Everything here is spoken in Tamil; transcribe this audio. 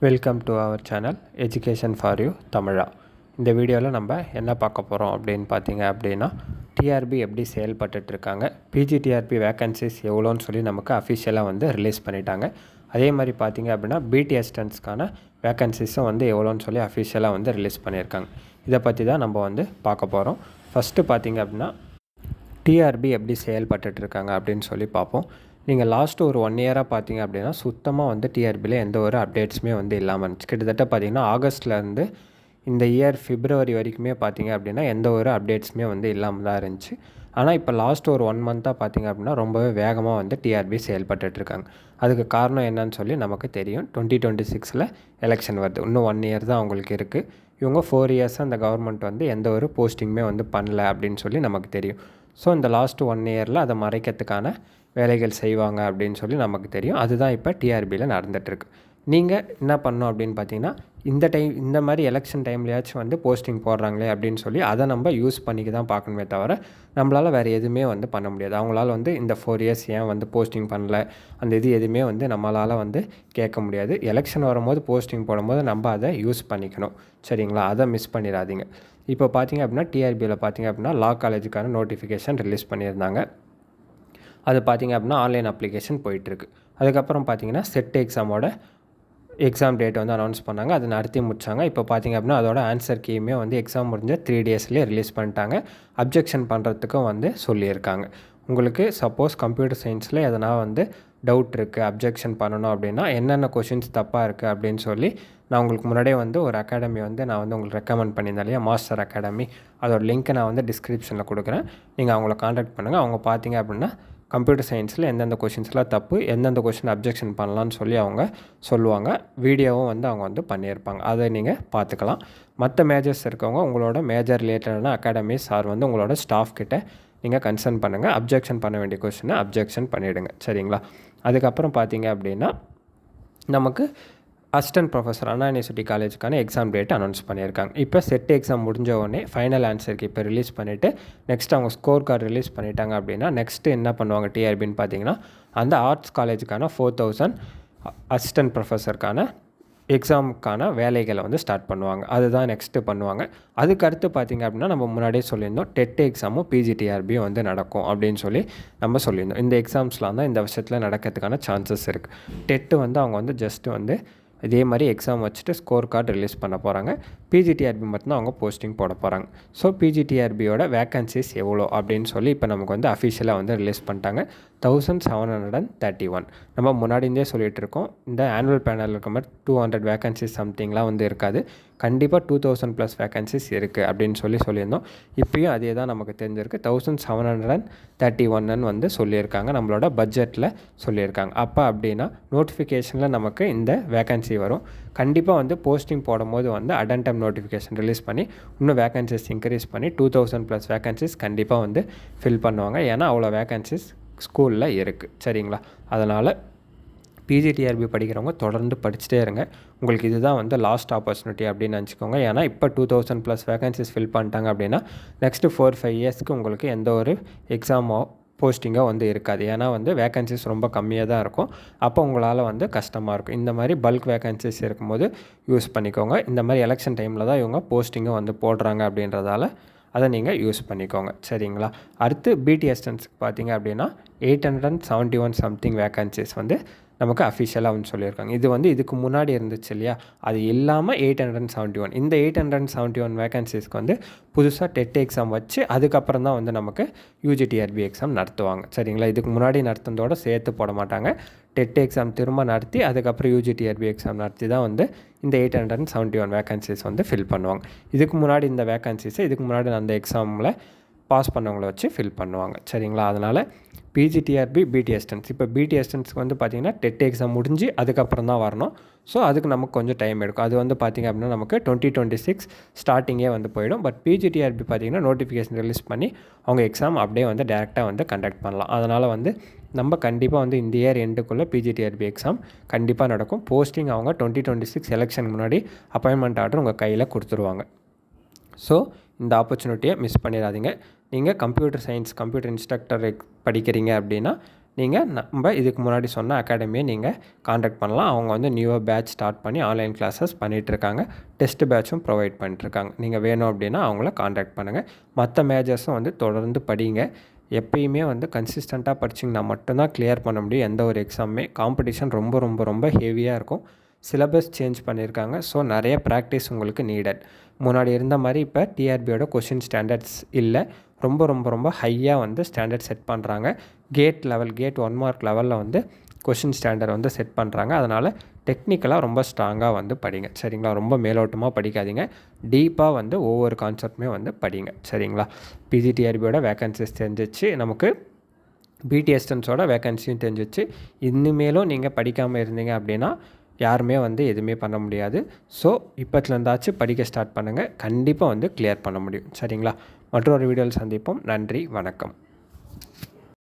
Welcome to our channel education for you Tamizha. இந்த வீடியோவில் நம்ம என்ன பார்க்க போகிறோம் அப்படின்னு பார்த்தீங்க அப்படின்னா, டிஆர்பி எப்படி செயல்பட்டுருக்காங்க, பிஜிடிஆர்பி வேக்கன்சிஸ் எவ்வளோன்னு சொல்லி நமக்கு அஃபிஷியலாக வந்து ரிலீஸ் பண்ணிட்டாங்க. அதே மாதிரி பார்த்தீங்க அப்படின்னா பிடி அசிஸ்டன்ட்ஸ்க்கான வேக்கன்சிஸும் வந்து எவ்வளோன்னு சொல்லி அஃபிஷியலாக வந்து ரிலீஸ் பண்ணியிருக்காங்க. இதை பற்றி தான் நம்ம வந்து பார்க்க போகிறோம். ஃபஸ்ட்டு பார்த்தீங்க அப்படின்னா டிஆர்பி எப்படி செயல்பட்டுருக்காங்க அப்படின்னு சொல்லி பார்ப்போம். நீங்கள் லாஸ்ட்டு ஒரு 1 இயராக பார்த்தீங்க அப்படின்னா சுத்தமாக வந்து டிஆர்பியில் எந்த ஒரு அப்டேட்ஸுமே வந்து இல்லாமல் இருந்துச்சு. கிட்டத்தட்ட பார்த்திங்கன்னா ஆகஸ்ட்லேருந்து இந்த இயர் பிப்ரவரி வரைக்குமே பார்த்திங்க அப்படின்னா எந்த ஒரு அப்டேட்ஸுமே வந்து இல்லாமல் தான் இருந்துச்சு. ஆனால் இப்போ லாஸ்ட் ஒரு 1 மந்த்தாக பார்த்திங்க அப்படின்னா ரொம்பவே வேகமாக வந்து டிஆர்பி செயல்பட்டுருக்காங்க. அதுக்கு காரணம் என்னன்னு சொல்லி நமக்கு தெரியும். 2026 எலெக்ஷன் வருது. இன்னும் 1 இயர் தான் அவங்களுக்கு இருக்குது. இவங்க 4 இயர்ஸாக அந்த கவர்மெண்ட் வந்து எந்த ஒரு போஸ்டிங்குமே வந்து பண்ணல அப்படின்னு சொல்லி நமக்கு தெரியும். ஸோ இந்த லாஸ்ட்டு 1 இயரில் அதை மறைக்கிறதுக்கான வேலைகள் செய்வாங்க அப்படின்னு சொல்லி நமக்கு தெரியும். அதுதான் இப்போ டிஆர்பியில் நடந்துகிட்ருக்கு. நீங்கள் என்ன பண்ணணும் அப்படின்னு பார்த்தீங்கன்னா, இந்த மாதிரி எலெக்ஷன் டைம்லையாச்சும் வந்து போஸ்டிங் போடுறாங்களே அப்படின்னு சொல்லி அதை நம்ம யூஸ் பண்ணிக்க தான் பார்க்கணுமே தவிர நம்மளால் வேறு எதுவுமே வந்து பண்ண முடியாது. அவங்களால வந்து இந்த 4 இயர்ஸ் ஏன் வந்து போஸ்டிங் பண்ணல, அந்த இது எதுவுமே வந்து நம்மளால் வந்து கேட்க முடியாது. எலெக்ஷன் வரும்போது போஸ்டிங் போடும்போது நம்ம அதை யூஸ் பண்ணிக்கணும். சரிங்களா? அதை மிஸ் பண்ணிடாதீங்க. இப்போ பார்த்தீங்க அப்படின்னா டிஆர்பியில் பார்த்தீங்க அப்படின்னா லா காலேஜுக்கான நோட்டிஃபிகேஷன் ரிலீஸ் பண்ணியிருந்தாங்க. அது பார்த்திங்க அப்படின்னா ஆன்லைன் அப்ளிகேஷன் போயிட்டுருக்கு. அதுக்கப்புறம் பார்த்திங்கன்னா செட் எக்ஸாமோட எக்ஸாம் டேட் வந்து அனௌன்ஸ் பண்ணாங்க. அதை நடத்தி முடித்தாங்க. இப்போ பார்த்திங்க அப்படின்னா அதோட ஆன்சர் கீயுமே வந்து எக்ஸாம் முடிஞ்ச 3 டேஸ்லேயே ரிலீஸ் பண்ணிட்டாங்க. அப்ஜெக்ஷன் பண்ணுறதுக்கும் வந்து சொல்லியிருக்காங்க. உங்களுக்கு சப்போஸ் கம்ப்யூட்டர் சயின்ஸில் எதனா வந்து டவுட் இருக்குது, அப்ஜெக்ஷன் பண்ணணும் அப்படின்னா என்னென்ன கொஷின்ஸ் தப்பாக இருக்குது அப்படின்னு சொல்லி நான் உங்களுக்கு முன்னாடியே வந்து ஒரு அகாடமி வந்து நான் வந்து உங்களுக்கு ரெக்கமெண்ட் பண்ணியிருந்தேன் இல்லையா, மாஸ்டர் அகாடமி. அதோட லிங்க்கை நான் வந்து டிஸ்கிரிப்ஷனில் கொடுக்குறேன். நீங்கள் அவங்கள காண்டாக்ட் பண்ணுங்கள். அவங்க பார்த்தீங்க அப்படின்னா கம்ப்யூட்டர் சயின்ஸில் எந்தெந்த கொஷின்ஸ்லாம் தப்பு, எந்தெந்த கொஷின் அப்ஜெக்ஷன் பண்ணலான்னு சொல்லி அவங்க சொல்லுவாங்க. வீடியோவும் வந்து அவங்க வந்து பண்ணியிருப்பாங்க. அதை நீங்கள் பார்த்துக்கலாம். மற்ற மேஜர்ஸ் இருக்கவங்க உங்களோட மேஜர் ரிலேட்டடான அகாடமிஸ் வந்து உங்களோட ஸ்டாஃப் கிட்ட நீங்கள் கன்சர்ன் பண்ணுங்கள். அப்ஜெக்ஷன் பண்ண வேண்டிய கொஷினை அப்ஜெக்ஷன் பண்ணிவிடுங்க. சரிங்களா? அதுக்கப்புறம் பார்த்தீங்க அப்படின்னா நமக்கு அசிஸ்டன்ட் ப்ரொஃபஸர் அண்ணா யூனிவர்சிட்டி காலேஜுக்கான எக்ஸாம் டேட் அனௌன்ஸ் பண்ணியிருக்காங்க. இப்போ செட் எக்ஸாம் முடிஞ்ச உடனே ஃபைனல் ஆன்சருக்கு இப்போ ரிலீஸ் பண்ணிவிட்டு நெக்ஸ்ட் அவங்க ஸ்கோர் கார்டு ரிலீஸ் பண்ணிட்டாங்க அப்படின்னா நெக்ஸ்ட்டு என்ன பண்ணுவாங்க டிஆர்பின்னு பார்த்தீங்கன்னா, அந்த ஆர்ட்ஸ் காலேஜுக்கான 4000 அசிஸ்டன்ட் ப்ரொஃபஸருக்கான எக்ஸாமுக்கான வேலைகளை வந்து ஸ்டார்ட் பண்ணுவாங்க. அதுதான் நெக்ஸ்ட்டு பண்ணுவாங்க. அதுக்கடுத்து பார்த்திங்க அப்படின்னா நம்ம முன்னாடியே சொல்லியிருந்தோம் டெட் எக்ஸாமும் பிஜிடிஆர்பியும் வந்து நடக்கும் அப்படின்னு சொல்லி நம்ம சொல்லியிருந்தோம். இந்த எக்ஸாம்ஸ்லாம் தான் இந்த வருஷத்தில் நடக்கிறதுக்கான சான்சஸ் இருக்குது. டெட்டு வந்து அவங்க வந்து ஜஸ்ட்டு வந்து இதே மாதிரி எக்ஸாம் வச்சுட்டு ஸ்கோர் கார்டு ரிலீஸ் பண்ண போகிறாங்க. பிஜிடிஆர்பி மட்டும்தான் அவங்க போஸ்டிங் போட போகிறாங்க. ஸோ பிஜிடிஆர்பியோட வேக்கன்சிஸ் எவ்வளோ அப்படின்னு சொல்லி இப்போ நமக்கு வந்து அஃபிஷியலாக வந்து ரிலீஸ் பண்ணிட்டாங்க. 1731. நம்ம முன்னாடியே சொல்லிகிட்டு இருக்கோம், இந்த ஆனுவல் பேனல் இருக்க மாதிரி 200 வேக்கன்சிஸ் சம்திங்லாம் வந்து இருக்காது. கண்டிப்பாக 2000+ வேக்கன்சிஸ் இருக்குது அப்படின்னு சொல்லியிருந்தோம். இப்போயும் அதே தான் நமக்கு தெரிஞ்சிருக்கு. 1731 வந்து சொல்லியிருக்காங்க. நம்மளோட பட்ஜெட்டில் சொல்லியிருக்காங்க. அப்போ அப்படின்னா நோட்டிஃபிகேஷனில் நமக்கு இந்த வேக்கன்சி வரும். கண்டிப்பாக வந்து போஸ்டிங் போடும்போது வந்து அடன்டம் நோட்டிஃபிகேஷன் ரிலீஸ் பண்ணி இன்னும் வேக்கன்சிஸ் இன்க்ரீஸ் பண்ணி 2000+ வேக்கன்சிஸ் கண்டிப்பாக வந்து ஃபில் பண்ணுவாங்க. ஏன்னா அவ்வளோ வேக்கன்சிஸ் ஸ்கூலில் இருக்குது. சரிங்களா? அதனால் பிஜிடிஆர்பி படிக்கிறவங்க தொடர்ந்து படிச்சுட்டே இருங்க. உங்களுக்கு இதுதான் வந்து லாஸ்ட் ஆப்பர்ச்சுனிட்டி அப்படின்னு நினச்சிக்கோங்க. ஏன்னா இப்போ 2000+ வேக்கன்சிஸ் ஃபில் பண்ணிட்டாங்க அப்படின்னா நெக்ஸ்ட்டு 4-5 இயர்ஸ்க்கு உங்களுக்கு எந்த ஒரு எக்ஸாமோ போஸ்டிங்கோ வந்து இருக்காது. ஏன்னா வந்து வேக்கன்சிஸ் ரொம்ப கம்மியாக தான் இருக்கும். அப்போ உங்களால் வந்து கஷ்டமாக இருக்கும். இந்த மாதிரி பல்க் வேக்கன்சிஸ் இருக்கும்போது யூஸ் பண்ணிக்கோங்க. இந்த மாதிரி எலெக்ஷன் டைமில் தான் இவங்க போஸ்டிங்கும் வந்து போடுறாங்க அப்படின்றதால அதை நீங்கள் யூஸ் பண்ணிக்கோங்க. சரிங்களா? அடுத்து பிடி அசிஸ்டன்ட்ஸ்க்கு பார்த்தீங்க அப்படின்னா 871 சம்திங் வேக்கன்சிஸ் வந்து நமக்கு அஃபிஷியலாக வந்து சொல்லியிருக்காங்க. இது வந்து இதுக்கு முன்னாடி இருந்துச்சு இல்லையா, அது இல்லாமல் 871. இந்த 871 வேக்கன்சிஸ்க்கு வந்து புதுசாக டெட் எக்ஸாம் வச்சு அதுக்கப்புறம் தான் வந்து நமக்கு யூஜிடிஆர்பி எக்ஸாம் நடத்துவாங்க. சரிங்களா? இதுக்கு முன்னாடி நடத்துனதோட சேர்த்து போட மாட்டாங்க. டெட் எக்ஸாம் திரும்ப நடத்தி அதுக்கப்புறம் யூஜிடிஆர்பி எக்ஸாம் நடத்தி தான் வந்து இந்த 871 வேக்கன்சிஸ் வந்து ஃபில் பண்ணுவாங்க. இதுக்கு முன்னாடி இந்த வேக்கன்சிஸை இதுக்கு முன்னாடி அந்த எக்ஸாமில் பாஸ் பண்ணவங்கள வச்சு ஃபில் பண்ணுவாங்க. சரிங்களா? அதனால் பிஜிடிஆர்பி பிடி அசிஸ்டன்ட்ஸ் இப்போ பிடி அசிஸ்டன்ட்ஸ்க்கு வந்து பார்த்திங்கன்னா டெட் எக்ஸாம் முடிஞ்சு அதுக்கப்புறம் தான் வரணும். ஸோ அதுக்கு நமக்கு கொஞ்சம் டைம் எடுக்கும். அது வந்து பார்த்திங்க அப்படின்னா நமக்கு 2026 ஸ்டார்டிங்கே வந்து போயிடும். பட் பிஜிடிஆர்பி பார்த்திங்கன்னா நோட்டிஃபிகேஷன் ரிலீஸ் பண்ணி அவங்க எக்ஸாம் அப்படியே வந்து டேரெக்டாக வந்து கண்டக்ட் பண்ணலாம். அதனால் வந்து நம்ம கண்டிப்பாக வந்து இந்த இயர் எண்டுக்குள்ளே பிஜிடிஆர்பி எக்ஸாம் கண்டிப்பாக நடக்கும். போஸ்டிங் அவங்க 2026 எலெக்ஷன் முன்னாடி அப்பாயின்மெண்ட் ஆர்டர் உங்கள் கையில் கொடுத்துருவாங்க. ஸோ இந்த ஆப்பர்ச்சுனிட்டியை மிஸ் பண்ணிடாதீங்க. நீங்கள் கம்ப்யூட்டர் சயின்ஸ் கம்ப்யூட்டர் இன்ஸ்ட்ரக்டர் படிக்கிறீங்க அப்படின்னா நீங்கள் நம்ம இதுக்கு முன்னாடி சொன்ன அகாடமியை நீங்கள் காண்டாக்ட் பண்ணலாம். அவங்க வந்து நியூவாக பேட்ச் ஸ்டார்ட் பண்ணி ஆன்லைன் கிளாஸஸ் பண்ணிகிட்ருக்காங்க. டெஸ்ட் பேட்சும் ப்ரொவைட் பண்ணிட்டுருக்காங்க. நீங்கள் வேணும் அப்படின்னா அவங்கள காண்டாக்ட் பண்ணுங்கள். மற்ற மேஜர்ஸும் வந்து தொடர்ந்து படிங்க. எப்பயுமே வந்து கன்சிஸ்டண்ட்டாக படிச்சிங்கன்னா மட்டும்தான் கிளியர் பண்ண முடியும் எந்த ஒரு எக்ஸாமுமே. காம்படிஷன் ரொம்ப ரொம்ப ரொம்ப ஹெவியாக இருக்கும். சிலபஸ் சேஞ்ச் பண்ணியிருக்காங்க. ஸோ நிறைய ப்ராக்டிஸ் உங்களுக்கு நீடட். முன்னாடி இருந்த மாதிரி இப்போ டிஆர்பியோட கொஷின் ஸ்டாண்டர்ட்ஸ் இல்லை. ரொம்ப ரொம்ப ரொம்ப ஹையாக வந்து ஸ்டாண்டர்ட் செட் பண்ணுறாங்க. கேட் 1 மார்க் லெவலில் வந்து கொஷின் ஸ்டாண்டர்ட் வந்து செட் பண்ணுறாங்க. அதனால் டெக்னிக்கலாக ரொம்ப ஸ்ட்ராங்காக வந்து படிங்க. சரிங்களா? ரொம்ப மேலோட்டமாக படிக்காதீங்க. டீப்பாக வந்து ஒவ்வொரு கான்செப்ட்டுமே வந்து படிங்க. சரிங்களா? பிஜிடிஆர்பியோட வேக்கன்சிஸ் தெரிஞ்சிச்சு. நமக்கு பிடிஎஸ்டன்ஸோட வேக்கன்சியும் தெரிஞ்சிச்சு. இனிமேலும் நீங்கள் படிக்காமல் இருந்தீங்க அப்படின்னா யாருமே வந்து எதுவுமே பண்ண முடியாது. ஸோ இப்போத்துலேருந்தாச்சும் படிக்க ஸ்டார்ட் பண்ணுங்கள். கண்டிப்பாக வந்து கிளியர் பண்ண முடியும். சரிங்களா? மற்றொரு வீடியோவில் சந்திப்போம். நன்றி, வணக்கம்.